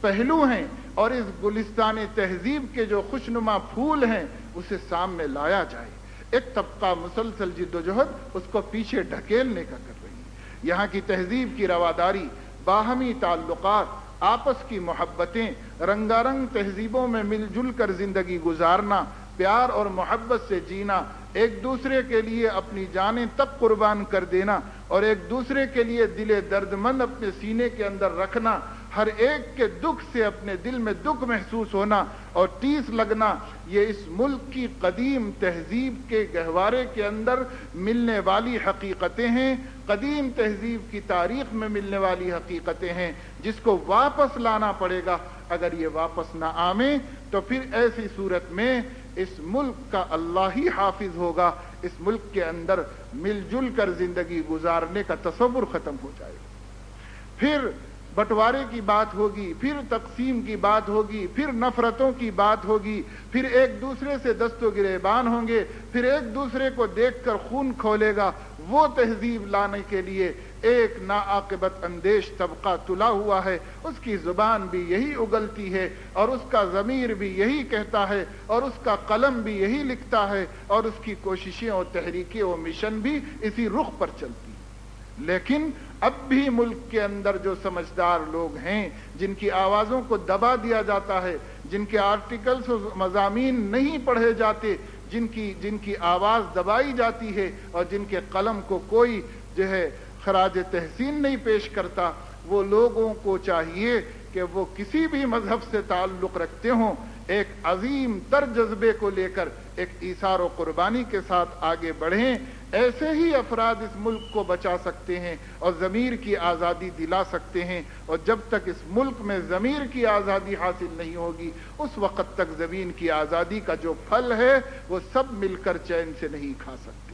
A: پہلو ہیں اور اس گلستان تہذیب کے جو خوشنما پھول ہیں اسے سامنے لایا جائے۔ ایک طبقہ مسلسل جد و جہد اس کو پیچھے ڈھکیلنے کا کر رہی ہے۔ یہاں کی تہذیب کی رواداری، باہمی تعلقات، آپس کی محبتیں، رنگارنگ تہذیبوں میں مل جل کر زندگی گزارنا، پیار اور محبت سے جینا، ایک دوسرے کے لیے اپنی جانیں تک قربان کر دینا، اور ایک دوسرے کے لیے دل درد مند اپنے سینے کے اندر رکھنا، ہر ایک کے دکھ سے اپنے دل میں دکھ محسوس ہونا اور ٹیس لگنا، یہ اس ملک کی قدیم تہذیب کے گہوارے کے اندر ملنے والی حقیقتیں ہیں، قدیم تہذیب کی تاریخ میں ملنے والی حقیقتیں ہیں، جس کو واپس لانا پڑے گا۔ اگر یہ واپس نہ آئے تو پھر ایسی صورت میں اس ملک کا اللہ ہی حافظ ہوگا، اس ملک کے اندر مل جل کر زندگی گزارنے کا تصور ختم ہو جائے گا۔ پھر بٹوارے کی بات ہوگی، پھر تقسیم کی بات ہوگی، پھر نفرتوں کی بات ہوگی، پھر ایک دوسرے سے دست و گریبان ہوں گے، پھر ایک دوسرے کو دیکھ کر خون کھولے گا۔ وہ تہذیب لانے کے لیے ایک ناعاقبت اندیش طبقہ تلا ہوا ہے، اس کی زبان بھی یہی اگلتی ہے، اور اس کا ضمیر بھی یہی کہتا ہے، اور اس کا قلم بھی یہی لکھتا ہے، اور اس کی کوششیں اور تحریکیں اور مشن بھی اسی رخ پر چلتی ہیں۔ لیکن اب بھی ملک کے اندر جو سمجھدار لوگ ہیں، جن کی آوازوں کو دبا دیا جاتا ہے، جن کے آرٹیکلز و مضامین نہیں پڑھے جاتے، جن کی آواز دبائی جاتی ہے، اور جن کے قلم کو کوئی جو ہے خراج تحسین نہیں پیش کرتا، وہ لوگوں کو چاہیے کہ وہ کسی بھی مذہب سے تعلق رکھتے ہوں، ایک عظیم تر جذبے کو لے کر ایک ایثار و قربانی کے ساتھ آگے بڑھیں۔ ایسے ہی افراد اس ملک کو بچا سکتے ہیں اور ضمیر کی آزادی دلا سکتے ہیں، اور جب تک اس ملک میں ضمیر کی آزادی حاصل نہیں ہوگی، اس وقت تک زمین کی آزادی کا جو پھل ہے وہ سب مل کر چین سے نہیں کھا سکتے۔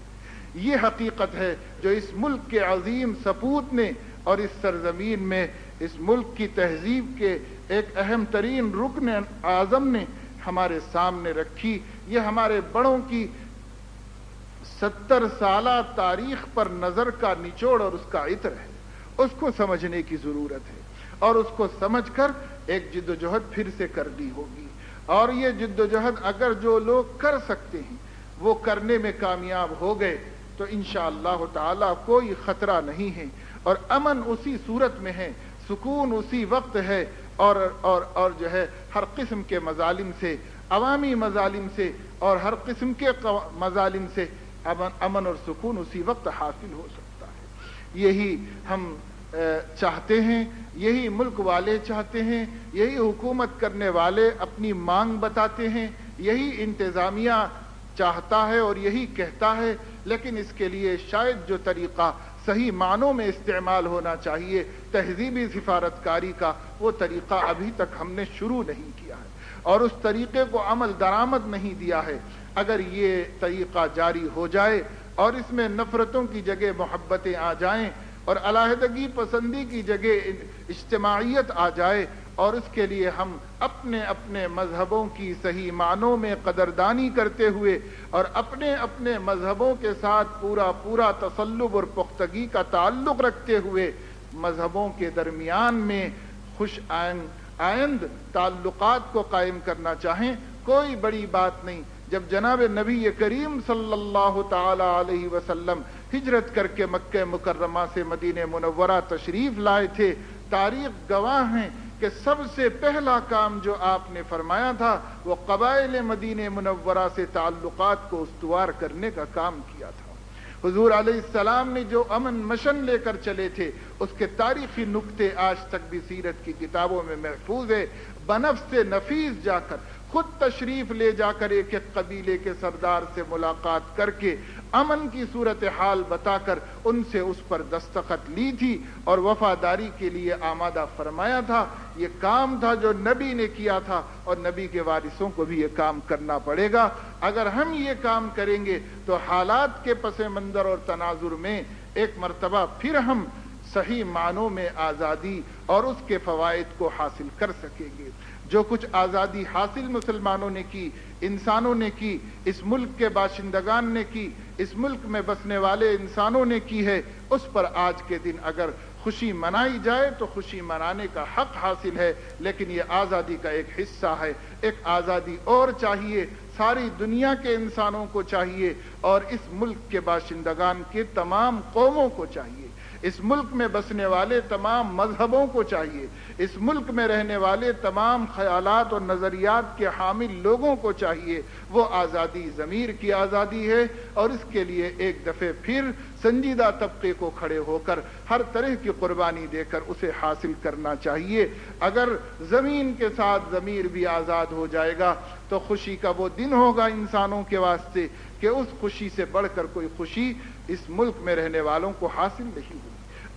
A: یہ حقیقت ہے جو اس ملک کے عظیم سپوت نے اور اس سرزمین میں اس ملک کی تہذیب کے ایک اہم ترین رکن اعظم نے ہمارے سامنے رکھی۔ یہ ہمارے بڑوں کی 70 سالہ تاریخ پر نظر کا نچوڑ اور اس کا عطر ہے، اس کو سمجھنے کی ضرورت ہے، اور اس کو سمجھ کر ایک جد و جہد پھر سے کرنی ہوگی۔ اور یہ جد و جہد اگر جو لوگ کر سکتے ہیں وہ کرنے میں کامیاب ہو گئے تو انشاءاللہ تعالی کوئی خطرہ نہیں ہے، اور امن اسی صورت میں ہے، سکون اسی وقت ہے، اور جو ہے ہر قسم کے مظالم سے، عوامی مظالم سے اور ہر قسم کے مظالم سے امن اور سکون اسی وقت حاصل ہو سکتا ہے۔ یہی ہم چاہتے ہیں، یہی ملک والے چاہتے ہیں، یہی حکومت کرنے والے اپنی مانگ بتاتے ہیں، یہی انتظامیہ چاہتا ہے اور یہی کہتا ہے، لیکن اس کے لیے شاید جو طریقہ صحیح معنوں میں استعمال ہونا چاہیے تہذیبی سفارتکاری کا، وہ طریقہ ابھی تک ہم نے شروع نہیں کیا ہے، اور اس طریقے کو عمل درآمد نہیں دیا ہے۔ اگر یہ طریقہ جاری ہو جائے اور اس میں نفرتوں کی جگہ محبتیں آ جائیں اور علیحدگی پسندی کی جگہ اجتماعیت آ جائے، اور اس کے لیے ہم اپنے اپنے مذہبوں کی صحیح معنوں میں قدردانی کرتے ہوئے اور اپنے اپنے مذہبوں کے ساتھ پورا تسلب اور پختگی کا تعلق رکھتے ہوئے مذہبوں کے درمیان میں خوش آئند تعلقات کو قائم کرنا چاہیں، کوئی بڑی بات نہیں۔ جب جناب نبی کریم صلی اللہ تعالی علیہ وسلم ہجرت کر کے مکہ مکرمہ سے مدینہ منورہ تشریف لائے تھے، تاریخ گواہ ہیں کہ سب سے پہلا کام جو آپ نے فرمایا تھا وہ قبائل مدینہ منورہ سے تعلقات کو استوار کرنے کا کام کیا تھا۔ حضور علیہ السلام نے جو امن مشن لے کر چلے تھے، اس کے تاریخی نکتے آج تک بھی سیرت کی کتابوں میں محفوظ ہے۔ بنفس نفیس جا کر، خود تشریف لے جا کر ایک ایک قبیلے کے سردار سے ملاقات کر کے امن کی صورتحال بتا کر ان سے اس پر دستخط لی تھی اور وفاداری کے لیے آمادہ فرمایا تھا۔ یہ کام تھا جو نبی نے کیا تھا، اور نبی کے وارثوں کو بھی یہ کام کرنا پڑے گا۔ اگر ہم یہ کام کریں گے تو حالات کے پس منظر اور تناظر میں ایک مرتبہ پھر ہم صحیح معنوں میں آزادی اور اس کے فوائد کو حاصل کر سکیں گے۔ جو کچھ آزادی حاصل مسلمانوں نے کی، انسانوں نے کی، اس ملک کے باشندگان نے کی، اس ملک میں بسنے والے انسانوں نے کی ہے، اس پر آج کے دن اگر خوشی منائی جائے تو خوشی منانے کا حق حاصل ہے، لیکن یہ آزادی کا ایک حصہ ہے۔ ایک آزادی اور چاہیے، ساری دنیا کے انسانوں کو چاہیے، اور اس ملک کے باشندگان کے تمام قوموں کو چاہیے، اس ملک میں بسنے والے تمام مذہبوں کو چاہیے، اس ملک میں رہنے والے تمام خیالات اور نظریات کے حامل لوگوں کو چاہیے۔ وہ آزادی ضمیر کی آزادی ہے، اور اس کے لیے ایک دفعہ پھر سنجیدہ طبقے کو کھڑے ہو کر ہر طرح کی قربانی دے کر اسے حاصل کرنا چاہیے۔ اگر زمین کے ساتھ ضمیر بھی آزاد ہو جائے گا تو خوشی کا وہ دن ہوگا انسانوں کے واسطے کہ اس خوشی سے بڑھ کر کوئی خوشی اس ملک میں رہنے والوں کو حاصل نہیں ہوگی۔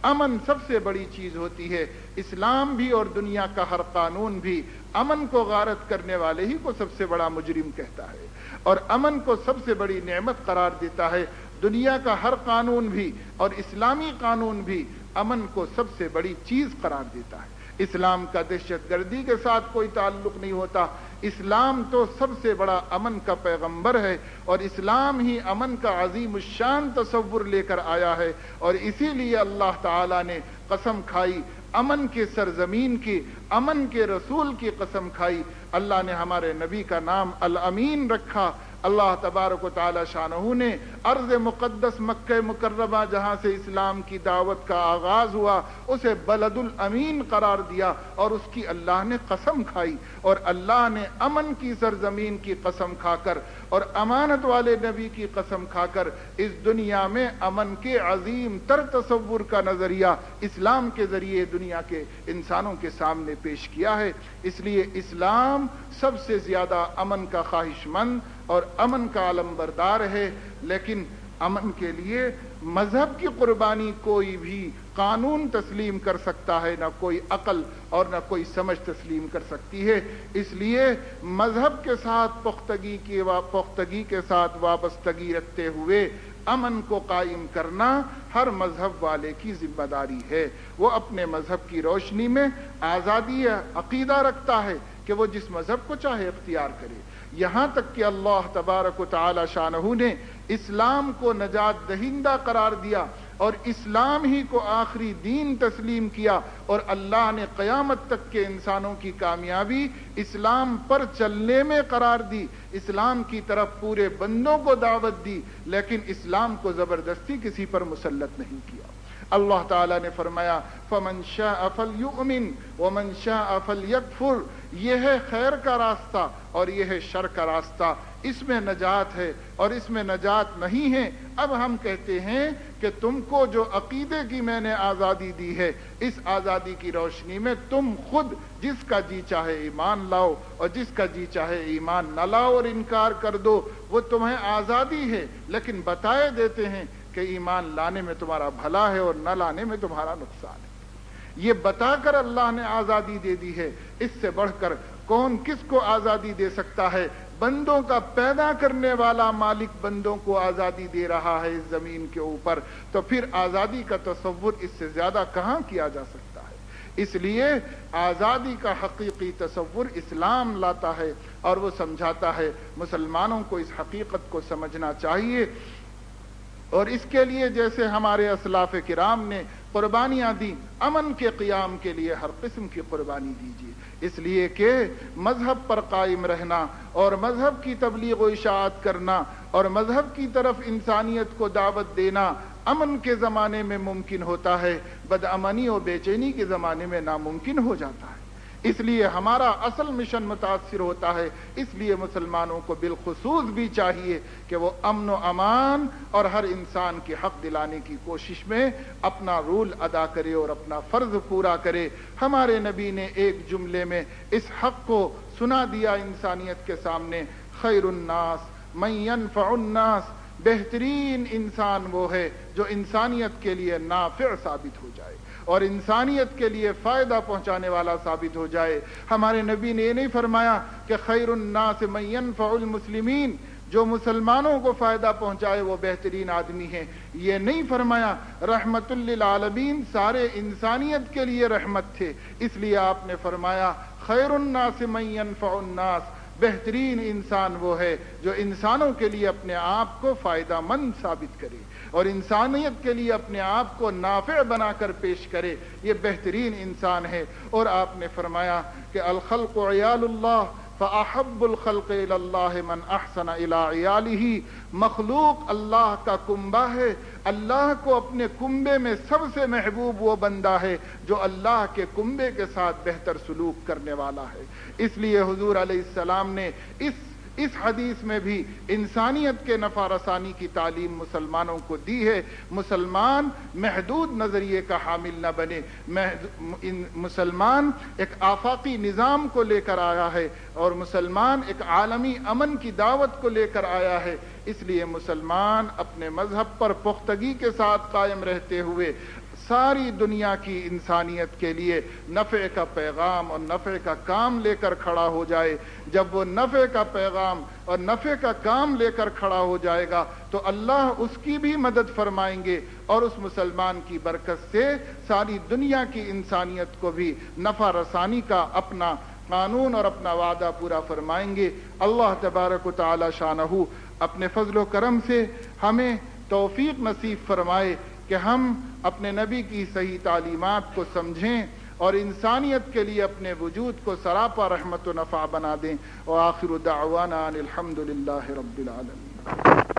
A: امن سب سے بڑی چیز ہوتی ہے۔ اسلام بھی اور دنیا کا ہر قانون بھی امن کو غارت کرنے والے ہی کو سب سے بڑا مجرم کہتا ہے، اور امن کو سب سے بڑی نعمت قرار دیتا ہے۔ دنیا کا ہر قانون بھی اور اسلامی قانون بھی امن کو سب سے بڑی چیز قرار دیتا ہے۔ اسلام کا دہشت گردی کے ساتھ کوئی تعلق نہیں ہوتا، اسلام تو سب سے بڑا امن کا پیغمبر ہے، اور اسلام ہی امن کا عظیم الشان تصور لے کر آیا ہے، اور اسی لیے اللہ تعالی نے قسم کھائی، امن کے سرزمین کی، امن کے رسول کی قسم کھائی۔ اللہ نے ہمارے نبی کا نام الامین رکھا۔ اللہ تبارک و تعالی شانہ نے ارض مقدس مکہ مکرمہ جہاں سے اسلام کی دعوت کا آغاز ہوا اسے بلد الامین قرار دیا، اور اس کی اللہ نے قسم کھائی، اور اللہ نے امن کی سرزمین کی قسم کھا کر اور امانت والے نبی کی قسم کھا کر اس دنیا میں امن کے عظیم تر تصور کا نظریہ اسلام کے ذریعے دنیا کے انسانوں کے سامنے پیش کیا ہے۔ اس لیے اسلام سب سے زیادہ امن کا خواہش مند اور امن کا علم بردار ہے، لیکن امن کے لیے مذہب کی قربانی کوئی بھی قانون تسلیم کر سکتا ہے، نہ کوئی عقل اور نہ کوئی سمجھ تسلیم کر سکتی ہے۔ اس لیے مذہب کے ساتھ پختگی کے ساتھ وابستگی رکھتے ہوئے امن کو قائم کرنا ہر مذہب والے کی ذمہ داری ہے۔ وہ اپنے مذہب کی روشنی میں آزادی عقیدہ رکھتا ہے کہ وہ جس مذہب کو چاہے اختیار کرے، یہاں تک کہ اللہ تبارک و تعالی شانہ نے اسلام کو نجات دہندہ قرار دیا اور اسلام ہی کو آخری دین تسلیم کیا، اور اللہ نے قیامت تک کے انسانوں کی کامیابی اسلام پر چلنے میں قرار دی، اسلام کی طرف پورے بندوں کو دعوت دی، لیکن اسلام کو زبردستی کسی پر مسلط نہیں کیا۔ اللہ تعالیٰ نے فرمایا فَمَنْ شَاءَ فَلْيُؤْمِنْ وَمَنْ شَاءَ فَلْيَكْفُرْ، یہ ہے خیر کا راستہ اور یہ ہے شر کا راستہ، اس میں نجات ہے اور اس میں نجات نہیں ہے۔ اب ہم کہتے ہیں کہ تم کو جو عقیدے کی میں نے آزادی دی ہے، اس آزادی کی روشنی میں تم خود جس کا جی چاہے ایمان لاؤ اور جس کا جی چاہے ایمان نہ لاؤ اور انکار کر دو، وہ تمہیں آزادی ہے، لیکن بتائے دیتے ہیں کہ ایمان لانے میں تمہارا بھلا ہے اور نہ لانے میں تمہارا نقصان ہے۔ یہ بتا کر اللہ نے آزادی دے دی ہے، اس سے بڑھ کر کون کس کو آزادی دے سکتا ہے؟ بندوں کا پیدا کرنے والا مالک بندوں کو آزادی دے رہا ہے اس زمین کے اوپر، تو پھر آزادی کا تصور اس سے زیادہ کہاں کیا جا سکتا ہے؟ اس لیے آزادی کا حقیقی تصور اسلام لاتا ہے اور وہ سمجھاتا ہے۔ مسلمانوں کو اس حقیقت کو سمجھنا چاہیے، اور اس کے لیے جیسے ہمارے اسلاف کرام نے قربانیاں دی، امن کے قیام کے لیے ہر قسم کی قربانی دیجیے، اس لیے کہ مذہب پر قائم رہنا اور مذہب کی تبلیغ و اشاعت کرنا اور مذہب کی طرف انسانیت کو دعوت دینا امن کے زمانے میں ممکن ہوتا ہے، بدامنی اور بے چینی کے زمانے میں ناممکن ہو جاتا ہے۔ اس لیے ہمارا اصل مشن متاثر ہوتا ہے، اس لیے مسلمانوں کو بالخصوص بھی چاہیے کہ وہ امن و امان اور ہر انسان کے حق دلانے کی کوشش میں اپنا رول ادا کرے اور اپنا فرض پورا کرے۔ ہمارے نبی نے ایک جملے میں اس حق کو سنا دیا انسانیت کے سامنے، خیر الناس من ينفع الناس، بہترین انسان وہ ہے جو انسانیت کے لیے نافع ثابت ہو جائے اور انسانیت کے لیے فائدہ پہنچانے والا ثابت ہو جائے۔ ہمارے نبی نے یہ نہیں فرمایا کہ خیر الناس من ينفع المسلمین، جو مسلمانوں کو فائدہ پہنچائے وہ بہترین آدمی ہے، یہ نہیں فرمایا۔ رحمت للعالمین سارے انسانیت کے لیے رحمت تھے، اس لیے آپ نے فرمایا خیر الناس من ينفع الناس، بہترین انسان وہ ہے جو انسانوں کے لیے اپنے آپ کو فائدہ مند ثابت کرے اور انسانیت کے لیے اپنے آپ کو نافع بنا کر پیش کرے، یہ بہترین انسان ہے۔ اور آپ نے فرمایا کہ الخلق عیال اللہ فاحب الخلق الی اللہ من احسن الی عیالہ، مخلوق اللہ کا کنبہ ہے، اللہ کو اپنے کنبے میں سب سے محبوب وہ بندہ ہے جو اللہ کے کنبے کے ساتھ بہتر سلوک کرنے والا ہے۔ اس لیے حضور علیہ السلام نے اس حدیث میں بھی انسانیت کے نفع رسانی کی تعلیم مسلمانوں کو دی ہے۔ مسلمان محدود نظریے کا حامل نہ بنے، مسلمان ایک آفاقی نظام کو لے کر آیا ہے اور مسلمان ایک عالمی امن کی دعوت کو لے کر آیا ہے۔ اس لیے مسلمان اپنے مذہب پر پختگی کے ساتھ قائم رہتے ہوئے ساری دنیا کی انسانیت کے لیے نفع کا پیغام اور نفع کا کام لے کر کھڑا ہو جائے. جب وہ نفع کا پیغام اور نفع کا کام لے کر کھڑا ہو جائے گا تو اللہ اس کی بھی مدد فرمائیں گے اور اس مسلمان کی برکت سے ساری دنیا کی انسانیت کو بھی نفع رسانی کا اپنا قانون اور اپنا وعدہ پورا فرمائیں گے. اللہ تبارک و تعالی شانہ اپنے فضل و کرم سے ہمیں توفیق نصیب فرمائے کہ ہم اپنے نبی کی صحیح تعلیمات کو سمجھیں اور انسانیت کے لیے اپنے وجود کو سراپا رحمت و نفع بنا دیں. وآخر دعوانا ان الحمد للہ رب العالمین.